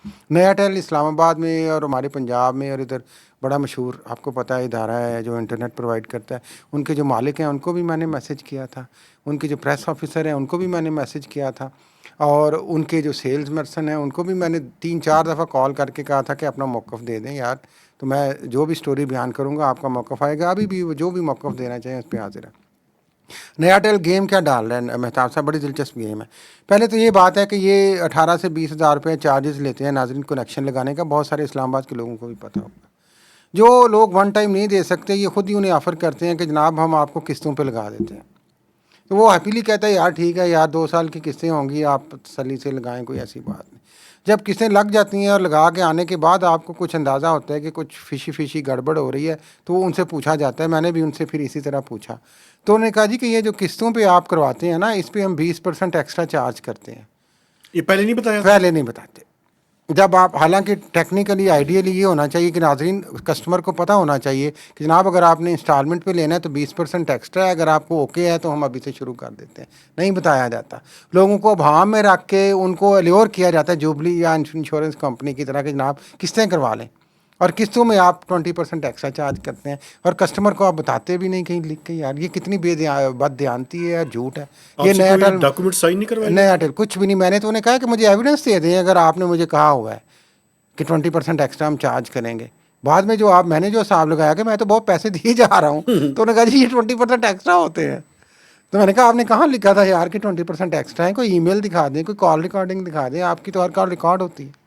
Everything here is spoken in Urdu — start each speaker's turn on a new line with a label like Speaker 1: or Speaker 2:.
Speaker 1: نیا ٹیل اسلام آباد میں اور ہمارے پنجاب میں اور ادھر بڑا مشہور آپ کو پتہ ہے ادارہ ہے جو انٹرنیٹ پرووائڈ کرتا ہے. ان کے جو مالک ہیں ان کو بھی میں نے میسج کیا تھا, ان کے جو پریس آفیسر ہیں ان کو بھی میں نے میسج کیا تھا, اور ان کے جو سیلز پرسن ہیں ان کو بھی میں نے 3-4 دفعہ کال کر کے کہا تھا کہ اپنا موقف دے دیں یار, تو میں جو بھی سٹوری بیان کروں گا آپ کا موقف آئے گا. ابھی بھی جو بھی موقف دینا چاہیں اس پہ حاضر ہے. نیا ٹیل گیم کیا ڈال رہے ہیں مہتاب صاحب, بڑی دلچسپ گیم ہے. پہلے تو یہ بات ہے کہ یہ 18 سے 20 ہزار روپے چارجز لیتے ہیں ناظرین کنیکشن لگانے کا. بہت سارے اسلام آباد کے لوگوں کو بھی پتہ ہوگا. جو لوگ ون ٹائم نہیں دے سکتے یہ خود ہی انہیں آفر کرتے ہیں کہ جناب ہم آپ کو قسطوں پہ لگا دیتے ہیں. تو وہ ہیپیلی کہتا ہے یار ٹھیک ہے یار 2 سال کی قسطیں ہوں گی, آپ تسلی سے لگائیں, کوئی ایسی بات نہیں. جب قسطیں لگ جاتی ہیں اور لگا کے آنے کے بعد آپ کو کچھ اندازہ ہوتا ہے کہ کچھ فشی گڑبڑ ہو رہی ہے, تو وہ ان سے پوچھا جاتا ہے. میں نے بھی ان سے پھر اسی طرح پوچھا, تو انہوں نے کہا جی کہ یہ جو قسطوں پہ آپ کرواتے ہیں نا اس پہ ہم 20% ایکسٹرا چارج کرتے ہیں.
Speaker 2: یہ پہلے نہیں بتایا تھا؟
Speaker 1: پہلے نہیں بتاتے. جب آپ, حالانکہ ٹیکنیکلی آئیڈیلی یہ ہونا چاہیے کہ ناظرین کسٹمر کو پتہ ہونا چاہیے کہ جناب اگر آپ نے انسٹالمنٹ پہ لینا ہے تو 20% ایکسٹرا ہے, اگر آپ کو اوکے ہے تو ہم ابھی سے شروع کر دیتے ہیں. نہیں بتایا جاتا. لوگوں کو ابہام میں رکھ کے ان کو الیور کیا جاتا ہے جوبلی یا انشورنس کمپنی کی طرح کہ جناب قسطیں کروا لیں, اور قسطوں میں آپ 20% ایکسٹرا چارج کرتے ہیں, اور کسٹمر کو آپ بتاتے بھی نہیں کہیں لکھ کے. یار یہ کتنی بد دیانتی ہے, جھوٹ ہے.
Speaker 2: آپ
Speaker 1: یہ
Speaker 2: سے
Speaker 1: نیا
Speaker 2: کوئی
Speaker 1: ٹیل,
Speaker 2: ڈاکومنٹ سائن نہیں کروائے؟
Speaker 1: نیا ٹیل کچھ بھی نہیں. میں نے تو انہیں کہا کہ مجھے ایویڈنس دے دیں اگر آپ نے مجھے کہا ہوا ہے کہ 20% ایکسٹرا ہم چارج کریں گے. بعد میں جو آپ, میں نے جو حساب لگایا کہ میں تو بہت پیسے دیے جا رہا ہوں, تو انہوں نے کہا جی یہ 20% ایکسٹرا ہوتے ہیں. تو میں نے کہا آپ نے کہاں لکھا تھا یار کہ 20% ایکسٹرا ہے, کوئی ای میل دکھا دیں, کوئی کال ریکارڈنگ دکھا دیں, آپ کی تو ہر کال ریکارڈ ہوتی ہے.